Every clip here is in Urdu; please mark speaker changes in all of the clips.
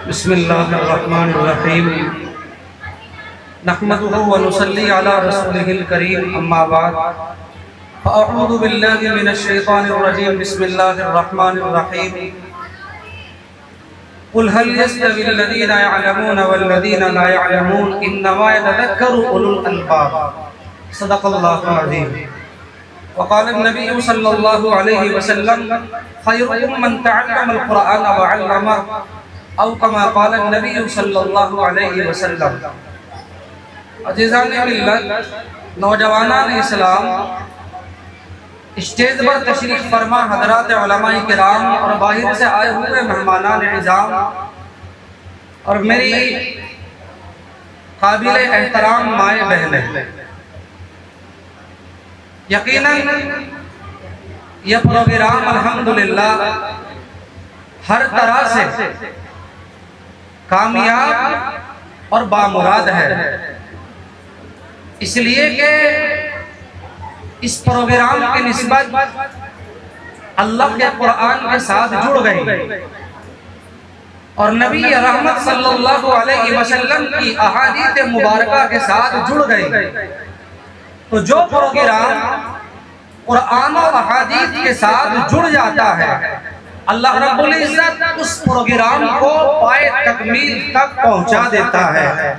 Speaker 1: بسم اللہ الرحمن الرحیم نحمده ونصلی علی رسولہ الکریم اما بعد فاعوذ باللہ من الشیطان الرجیم بسم اللہ الرحمن الرحیم قل هل يستوي الذين يعلمون والذين لا يعلمون انما يتذكر اولو الالباب صدق اللہ العظیم وقال النبي صلى الله عليه وسلم خيركم من تعلم القرآن وعلمه او كما قال النبي صلی اللہ علیہ وسلم۔ عزیزان ملت، نوجوانان اسلام، اسٹیج پر تشریف فرما حضرات علماء کرام اور باہر سے آئے ہوئے مہمانان اعظام اور میری قابل احترام مائیں بہنیں، یقیناً یہ پروگرام الحمدللہ ہر طرح سے کامیاب اور بامراد ہے، اس لیے کہ اس پروگرام کی نسبت اللہ کے قرآن کے ساتھ جڑ گئی اور نبی رحمت صلی اللہ علیہ وسلم کی احادیث مبارکہ کے ساتھ جڑ گئی۔ تو جو پروگرام قرآن و احادیث کے ساتھ جڑ جاتا ہے، اللہ رب العزت اس پروگرام کو پائے تکمیل تک پہنچا دیتا ہے۔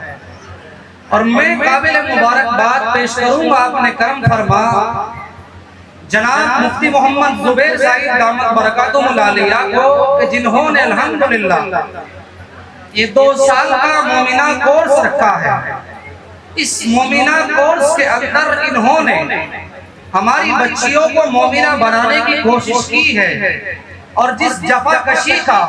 Speaker 1: اور میں قابل مبارکباد پیش کروں گا اپنے کرم فرما جناب مفتی محمد زبیر سعید دامت برکاتہم العالیہ کو، کہ جنہوں نے الحمدللہ یہ 2 سال کا مومنہ کورس رکھا ہے۔ اس مومنہ کورس کے اندر انہوں نے ہماری بچیوں کو مومنہ بنانے کی کوشش کی ہے، اور جس جفا کشی کا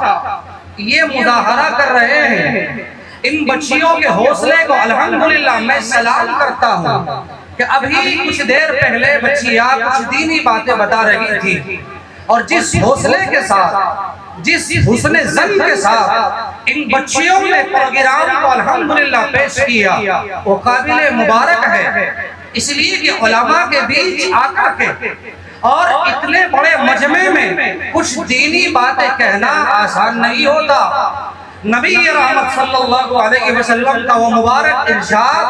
Speaker 1: یہ مظاہرہ کر رہے ہیں، ان بچیوں کے حوصلے کو الحمدللہ میں سلام کرتا ہوں کہ ابھی کچھ دیر پہلے بچیاں کچھ دینی باتیں بتا رہی تھی، اور جس حوصلے کے ساتھ، جس حسن ظن کے ساتھ ان بچیوں نے پروگرام کو الحمدللہ پیش کیا، وہ قابل مبارک ہے۔ اس لیے کہ علماء کے بیچ آ کر کے اور اتنے بڑے مجمع میں کچھ دینی باتیں کہنا آسان نہیں ہوتا۔ نبی رحمت صلی اللہ علیہ وسلم کا وہ مبارک ارشاد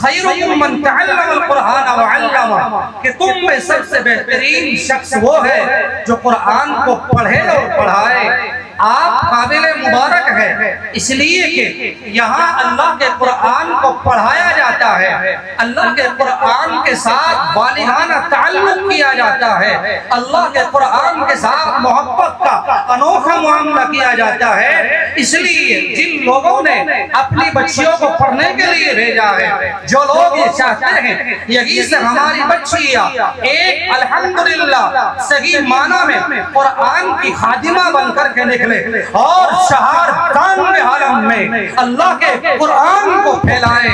Speaker 1: خیرکم من تعلم القرآن وعلمہ، کہ تم میں سب سے بہترین شخص وہ ہے جو قرآن کو پڑھے اور پڑھائے۔ آپ قابل مبارک ہے، اس لیے کہ یہاں اللہ کے قرآن کو پڑھایا جاتا ہے، اللہ کے قرآن کے ساتھ والہانہ تعلق کیا جاتا ہے، اللہ کے قرآن کے ساتھ محبت کا انوکھا معاملہ کیا جاتا ہے۔ اس لیے جن لوگوں نے اپنی بچیوں کو پڑھنے کے لیے بھیجا ہے، جو لوگ یہ چاہتے ہیں یہی سے ہماری بچیاں ایک الحمدللہ صحیح معنی میں قرآن کی خادمہ بن کر کے نکلے اور شہر کان عالم میں اللہ کے قرآن کو پھیلائے۔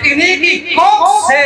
Speaker 1: انہی کی کوکھ سے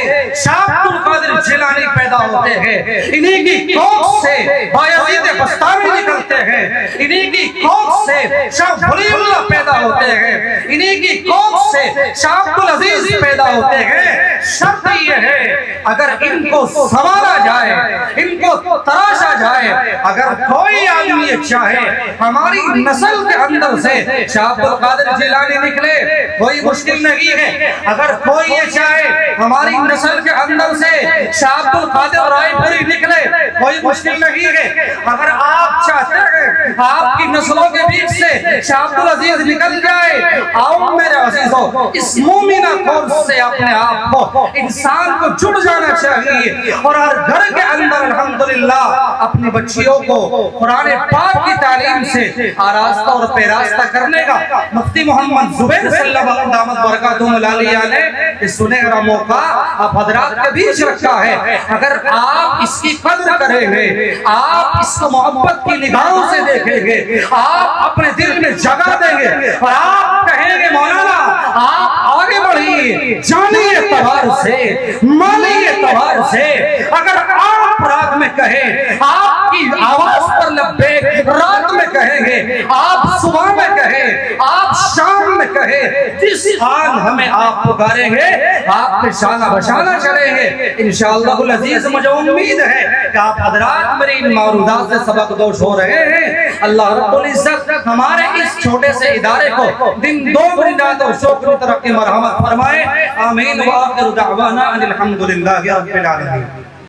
Speaker 1: شاہ عبد القادر جیلانی پیدا ہوتے ہیں، انہی کی کوکھ سے بایزید بستامی نکلتے ہیں، انہی کی کوکھ سے شاہ ولی اللہ پیدا ہوتے ہیں، انہی کی کوکھ سے شاہ عبد العزیز پیدا ہوتے ہیں۔ شرط یہ ہے اگر ان کو سنوارا جائے، ان کو تراشا جائے، اگر کوئی آدمی یہ چاہے ہماری نسل کے اندر سے شاہ عبد القادر جیلانی نکلے، کوئی مشکل نہیں ہے۔ اگر کوئی یہ چاہے ہماری نسل کے اندر سے شاہ عبد القادر رائے پوری نکلے، کوئی مشکل نہیں ہے۔ اگر آپ چاہتے ہیں آپ کی نسلوں کے بیچ سے شاہ عبد العزیز نکل جائے، آؤ میرے عزیزوں، اس مومنہ کورس سے اپنے آپ کو انسان کو جڑ جانا چاہیے، اور ہر گھر کے اندر الحمدللہ اپنی بچیوں کو قرآن پاک کی تعلیم سے آراستہ اور پیراستہ کرنے کا مفتی محمد زبیر صلی اللہ علیہ برکاتہم العالیہ نے اس سنہرا موقع آپ حضرات کے بیچ رکھا ہے۔ اگر آپ اس کی قدر کریں گے، آپ اس کو محبت کی نگاہوں سے دیکھیں گے، آپ اپنے دل میں جگہ دیں گے اور آپ کہیں گے مولانا آپ آگے بڑھیے جانی اعتبار سے، مالی اعتبار سے۔ اگر آپ رات میں کہیں، آپ کی آواز پر لبیک رات میں کہیں گے، آپ صبح میں کہیں، آپ شام میں کہے جس آن ہمیں آپ پکاریں گے آپ کے شانہ بشانہ چلیں گے انشاءاللہ العزیز مجھے امید ہے کہ آپ حضرات میری ان معروضات سے سبق دوش ہو رہے ہیں اللہ رب العزت ہمارے اس چھوٹے سے ادارے کو دن دو بنیاد اور شکر ترقی مرحمت فرمائے آمین وآخر دعوانا ان الحمدللہ رب العالمین